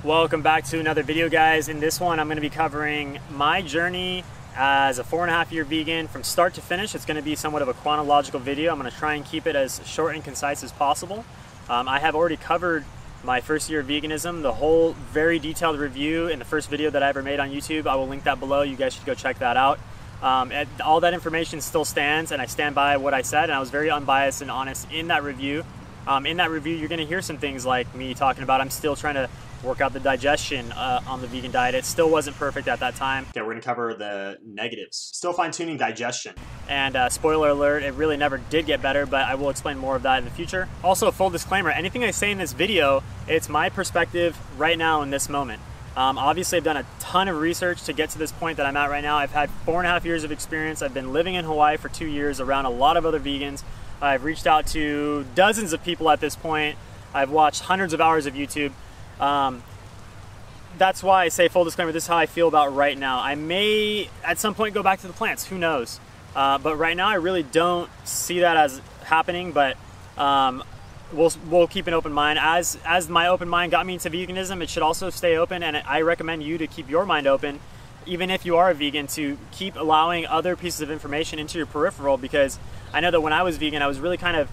Welcome back to another video, guys. In this one I'm going to be covering my journey as a 4.5-year vegan from start to finish. It's going to be somewhat of a chronological video. I'm going to try and keep it as short and concise as possible. I have already covered my first year of veganism, the whole very detailed review in the first video that I ever made on YouTube. I will link that below. You guys should go check that out. All that information still stands, and I stand by what I said, and I was very unbiased and honest in that review. In that review, you're going to hear some things like me talking about I'm still trying to work out the digestion on the vegan diet. It still wasn't perfect at that time. Okay, we're going to cover the negatives. Still fine-tuning digestion. And spoiler alert, it really never did get better, but I will explain more of that in the future. Also, full disclaimer, anything I say in this video, it's my perspective right now in this moment. Obviously, I've done a ton of research to get to this point that I'm at right now. I've had 4.5 years of experience. I've been living in Hawaii for 2 years around a lot of other vegans. I've reached out to dozens of people at this point. I've watched hundreds of hours of YouTube. That's why I say full disclaimer, this is how I feel about right now. I may at some point go back to the plants, who knows? But right now I really don't see that as happening, but we'll keep an open mind. As my open mind got me into veganism, it should also stay open, and I recommend you to keep your mind open, even if you are a vegan, to keep allowing other pieces of information into your peripheral, because I know that when I was vegan, I was really kind of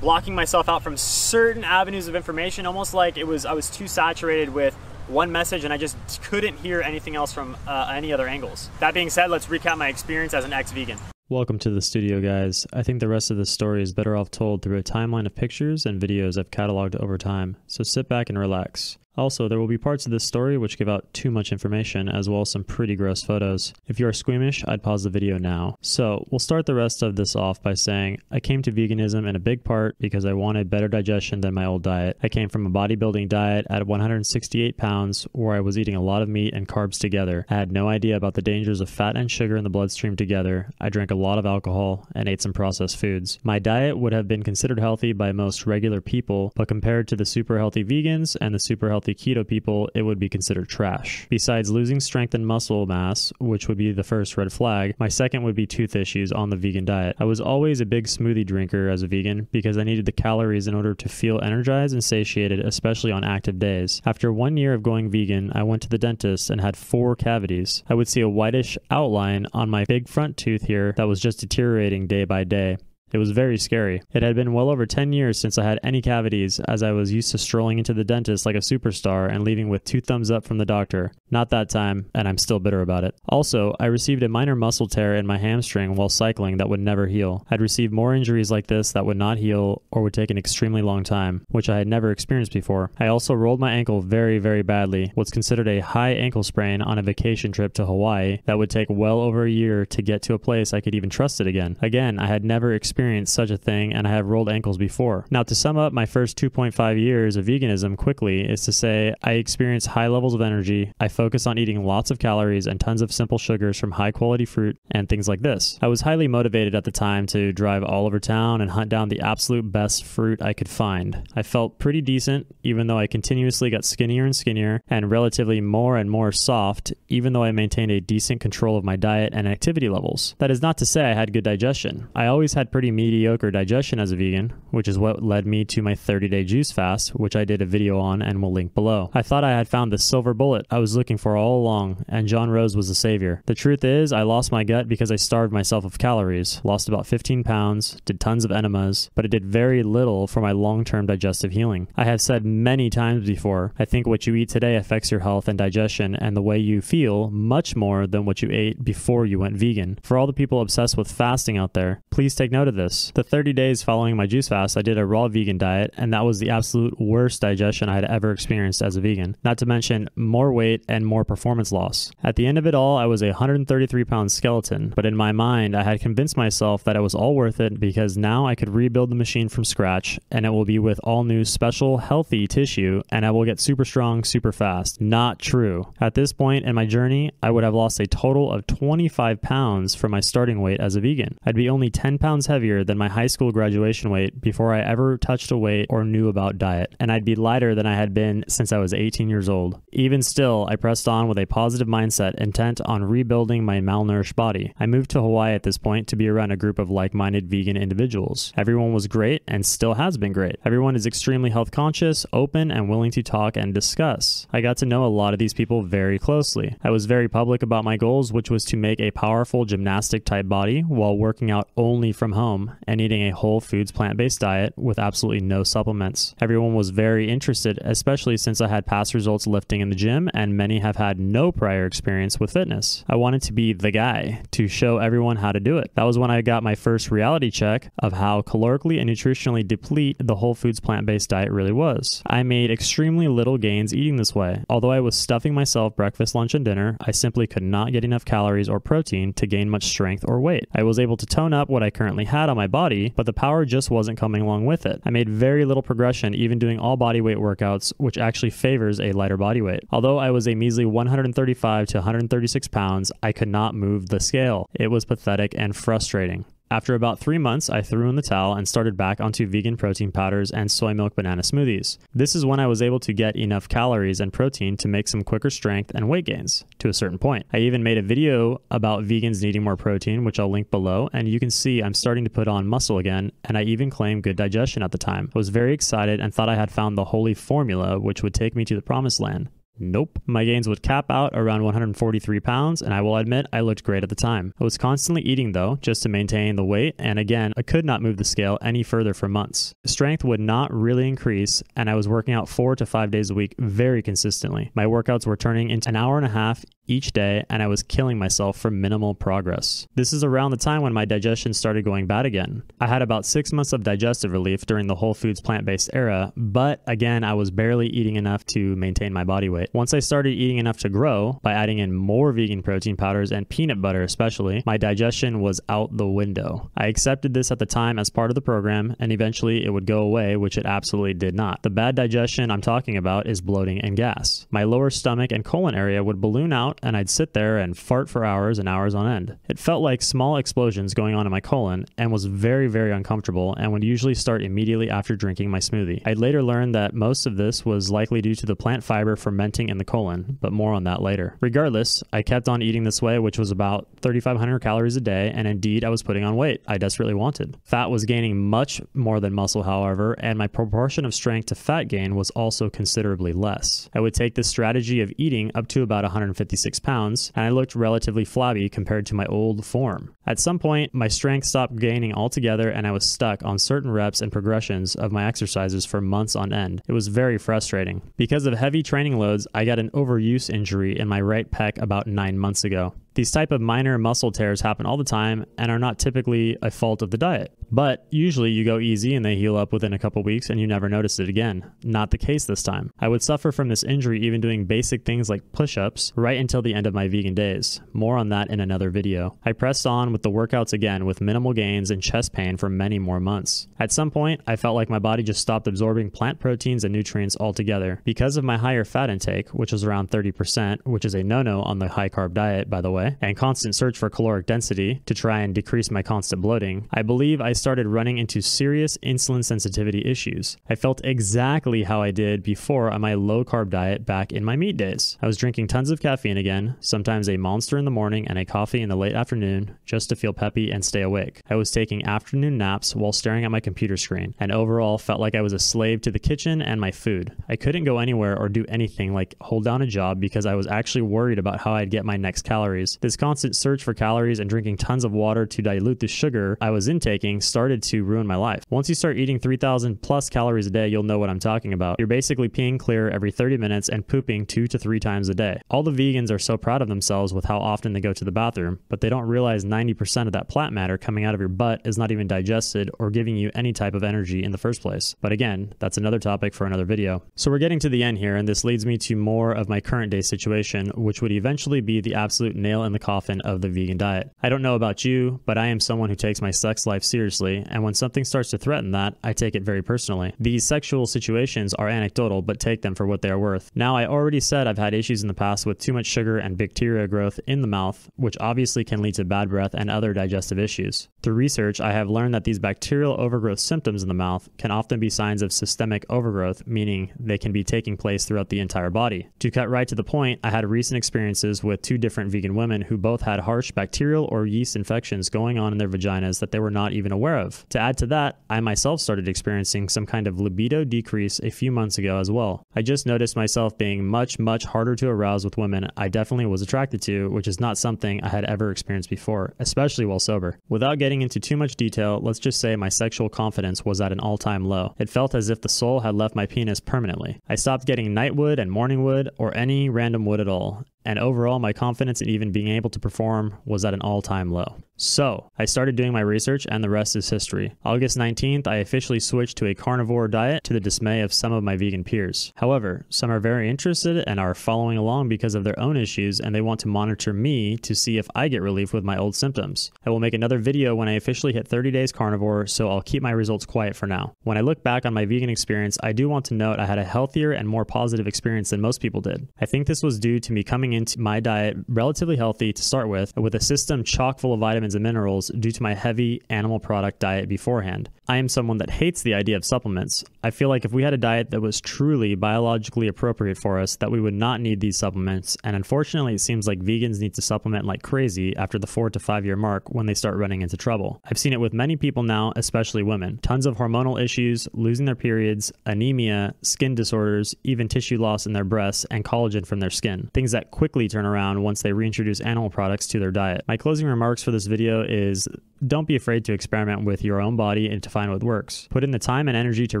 blocking myself out from certain avenues of information, almost like I was too saturated with one message and I just couldn't hear anything else from any other angles. That being said, let's recap my experience as an ex-vegan. Welcome to the studio, guys. I think the rest of the story is better off told through a timeline of pictures and videos I've cataloged over time, so sit back and relax. Also, there will be parts of this story which give out too much information, as well as some pretty gross photos. If you are squeamish, I'd pause the video now. So, we'll start the rest of this off by saying, I came to veganism in a big part because I wanted better digestion than my old diet. I came from a bodybuilding diet at 168 pounds, where I was eating a lot of meat and carbs together. I had no idea about the dangers of fat and sugar in the bloodstream together. I drank a lot of alcohol and ate some processed foods. My diet would have been considered healthy by most regular people, but compared to the super healthy vegans and the super healthy keto people, it would be considered trash. Besides losing strength and muscle mass, which would be the first red flag, my second would be tooth issues on the vegan diet. I was always a big smoothie drinker as a vegan because I needed the calories in order to feel energized and satiated, especially on active days. After 1 year of going vegan, I went to the dentist and had 4 cavities. I would see a whitish outline on my big front tooth here that was just deteriorating day by day. It was very scary. It had been well over 10 years since I had any cavities, as I was used to strolling into the dentist like a superstar and leaving with 2 thumbs up from the doctor. Not that time, and I'm still bitter about it. Also, I received a minor muscle tear in my hamstring while cycling that would never heal. I'd received more injuries like this that would not heal or would take an extremely long time, which I had never experienced before. I also rolled my ankle very, very badly, what's considered a high ankle sprain on a vacation trip to Hawaii that would take well over a year to get to a place I could even trust it again. Again, I had never experienced such a thing, and I have rolled ankles before. Now, to sum up my first 2.5 years of veganism quickly is to say I experienced high levels of energy. I focused on eating lots of calories and tons of simple sugars from high quality fruit and things like this. I was highly motivated at the time to drive all over town and hunt down the absolute best fruit I could find. I felt pretty decent, even though I continuously got skinnier and skinnier and relatively more and more soft, even though I maintained a decent control of my diet and activity levels. That is not to say I had good digestion. I always had pretty mediocre digestion as a vegan, which is what led me to my 30-day juice fast, which I did a video on and will link below. I thought I had found the silver bullet I was looking for all along, and John Rose was the savior. The truth is, I lost my gut because I starved myself of calories, lost about 15 pounds, did tons of enemas, but it did very little for my long-term digestive healing. I have said many times before, I think what you eat today affects your health and digestion and the way you feel much more than what you ate before you went vegan. For all the people obsessed with fasting out there, please take note of this. The 30 days following my juice fast, I did a raw vegan diet, and that was the absolute worst digestion I had ever experienced as a vegan. Not to mention more weight and more performance loss. At the end of it all, I was a 133-pound skeleton, but in my mind, I had convinced myself that it was all worth it because now I could rebuild the machine from scratch, and it will be with all new special, healthy tissue, and I will get super strong, super fast. Not true. At this point in my journey, I would have lost a total of 25 pounds from my starting weight as a vegan. I'd be only 10 pounds heavier heavier than my high school graduation weight before I ever touched a weight or knew about diet, and I'd be lighter than I had been since I was 18 years old. Even still, I pressed on with a positive mindset, intent on rebuilding my malnourished body. I moved to Hawaii at this point to be around a group of like-minded vegan individuals. Everyone was great and still has been great. Everyone is extremely health conscious, open, and willing to talk and discuss. I got to know a lot of these people very closely. I was very public about my goals, which was to make a powerful gymnastic type body while working out only from home and eating a whole foods plant-based diet with absolutely no supplements. Everyone was very interested, especially since I had past results lifting in the gym and many have had no prior experience with fitness. I wanted to be the guy to show everyone how to do it. That was when I got my first reality check of how calorically and nutritionally deplete the whole foods plant-based diet really was. I made extremely little gains eating this way. Although I was stuffing myself breakfast, lunch, and dinner, I simply could not get enough calories or protein to gain much strength or weight. I was able to tone up what I currently had on my body, but the power just wasn't coming along with it. I made very little progression even doing all body weight workouts, which actually favors a lighter body weight. Although I was a measly 135 to 136 pounds, I could not move the scale. It was pathetic and frustrating. After about 3 months, I threw in the towel and started back onto vegan protein powders and soy milk banana smoothies. This is when I was able to get enough calories and protein to make some quicker strength and weight gains, to a certain point. I even made a video about vegans needing more protein, which I'll link below, and you can see I'm starting to put on muscle again, and I even claimed good digestion at the time. I was very excited and thought I had found the holy formula which would take me to the promised land. Nope. My gains would cap out around 143 pounds, and I will admit I looked great at the time. I was constantly eating though, just to maintain the weight, and again, I could not move the scale any further for months. Strength would not really increase, and I was working out 4 to 5 days a week very consistently. My workouts were turning into an hour and a half each day, and I was killing myself for minimal progress. This is around the time when my digestion started going bad again. I had about 6 months of digestive relief during the whole foods plant-based era, but again, I was barely eating enough to maintain my body weight. Once I started eating enough to grow, by adding in more vegan protein powders and peanut butter especially, my digestion was out the window. I accepted this at the time as part of the program, and eventually it would go away, which it absolutely did not. The bad digestion I'm talking about is bloating and gas. My lower stomach and colon area would balloon out, and I'd sit there and fart for hours and hours on end. It felt like small explosions going on in my colon and was very, very uncomfortable, and would usually start immediately after drinking my smoothie. I'd later learned that most of this was likely due to the plant fiber fermenting in the colon, but more on that later. Regardless, I kept on eating this way, which was about 3,500 calories a day, and indeed I was putting on weight I desperately wanted. Fat was gaining much more than muscle, however, and my proportion of strength to fat gain was also considerably less. I would take this strategy of eating up to about 156 pounds, and I looked relatively flabby compared to my old form. At some point, my strength stopped gaining altogether, and I was stuck on certain reps and progressions of my exercises for months on end. It was very frustrating. Because of heavy training loads, I got an overuse injury in my right pec about 9 months ago. These type of minor muscle tears happen all the time and are not typically a fault of the diet. But usually you go easy and they heal up within a couple weeks and you never notice it again. Not the case this time. I would suffer from this injury even doing basic things like push-ups right until the end of my vegan days. More on that in another video. I pressed on with the workouts again with minimal gains and chest pain for many more months. At some point, I felt like my body just stopped absorbing plant proteins and nutrients altogether. Because of my higher fat intake, which was around 30%, which is a no-no on the high-carb diet, by the way, and constant search for caloric density to try and decrease my constant bloating, I believe I started running into serious insulin sensitivity issues. I felt exactly how I did before on my low-carb diet back in my meat days. I was drinking tons of caffeine again, sometimes a Monster in the morning and a coffee in the late afternoon just to feel peppy and stay awake. I was taking afternoon naps while staring at my computer screen, and overall felt like I was a slave to the kitchen and my food. I couldn't go anywhere or do anything like hold down a job because I was actually worried about how I'd get my next calories. This constant search for calories and drinking tons of water to dilute the sugar I was intaking started to ruin my life. Once you start eating 3,000 plus calories a day, you'll know what I'm talking about. You're basically peeing clear every 30 minutes and pooping 2 to 3 times a day. All the vegans are so proud of themselves with how often they go to the bathroom, but they don't realize 90% of that plant matter coming out of your butt is not even digested or giving you any type of energy in the first place. But again, that's another topic for another video. So we're getting to the end here, and this leads me to more of my current day situation, which would eventually be the absolute nail in the coffin of the vegan diet. I don't know about you, but I am someone who takes my sex life seriously, and when something starts to threaten that, I take it very personally. These sexual situations are anecdotal, but take them for what they are worth. Now, I already said I've had issues in the past with too much sugar and bacteria growth in the mouth, which obviously can lead to bad breath and other digestive issues. Through research, I have learned that these bacterial overgrowth symptoms in the mouth can often be signs of systemic overgrowth, meaning they can be taking place throughout the entire body. To cut right to the point, I had recent experiences with two different vegan women who both had harsh bacterial or yeast infections going on in their vaginas that they were not even aware of. To add to that, I myself started experiencing some kind of libido decrease a few months ago as well. I just noticed myself being much harder to arouse with women I definitely was attracted to, which is not something I had ever experienced before, especially while sober. Without getting into too much detail, let's just say my sexual confidence was at an all-time low. It felt as if the soul had left my penis permanently. I stopped getting night wood and morning wood or any random wood at all. And overall, my confidence in even being able to perform was at an all-time low. So, I started doing my research and the rest is history. August 19th, I officially switched to a carnivore diet to the dismay of some of my vegan peers. However, some are very interested and are following along because of their own issues, and they want to monitor me to see if I get relief with my old symptoms. I will make another video when I officially hit 30 days carnivore, so I'll keep my results quiet for now. When I look back on my vegan experience, I do want to note I had a healthier and more positive experience than most people did. I think this was due to me coming into my diet relatively healthy to start with a system chock full of vitamins and minerals due to my heavy animal product diet beforehand. I am someone that hates the idea of supplements. I feel like if we had a diet that was truly biologically appropriate for us, that we would not need these supplements, and unfortunately it seems like vegans need to supplement like crazy after the 4 to 5 year mark when they start running into trouble. I've seen it with many people now, especially women. Tons of hormonal issues, losing their periods, anemia, skin disorders, even tissue loss in their breasts, and collagen from their skin. Things that quickly turn around once they reintroduce animal products to their diet. My closing remarks for this video is don't be afraid to experiment with your own body and to find what works. Put in the time and energy to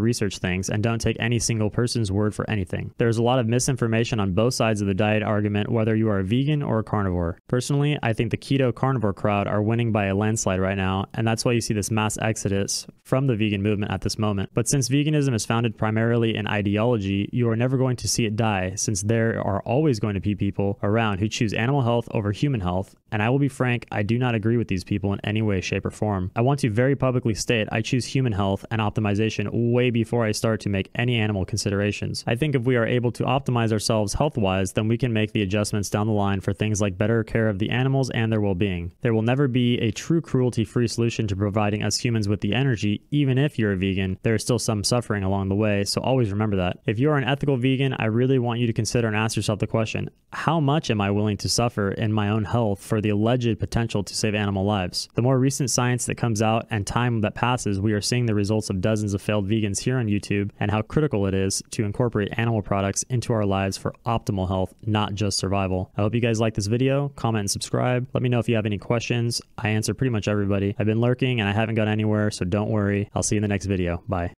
research things and don't take any single person's word for anything. There's a lot of misinformation on both sides of the diet argument, whether you are a vegan or a carnivore. Personally, I think the keto carnivore crowd are winning by a landslide right now, and that's why you see this mass exodus from the vegan movement at this moment. But since veganism is founded primarily in ideology, you are never going to see it die, since there are always going to be people around who choose animal health over human health, and I will be frank, I do not agree with these people in any way, shape, or form. I want to very publicly state I choose human health and optimization way before I start to make any animal considerations. I think if we are able to optimize ourselves health-wise, then we can make the adjustments down the line for things like better care of the animals and their well-being. There will never be a true cruelty-free solution to providing us humans with the energy. Even if you're a vegan, there is still some suffering along the way, so always remember that. If you are an ethical vegan, I really want you to consider and ask yourself the question, how much am I willing to suffer in my own health for the alleged potential to save animal lives? The more recent science that comes out and time that passes, we are seeing the results of dozens of failed vegans here on YouTube and how critical it is to incorporate animal products into our lives for optimal health, not just survival. I hope you guys like this video. Comment and subscribe. Let me know if you have any questions. I answer pretty much everybody. I've been lurking and I haven't gone anywhere, so don't worry. I'll see you in the next video. Bye.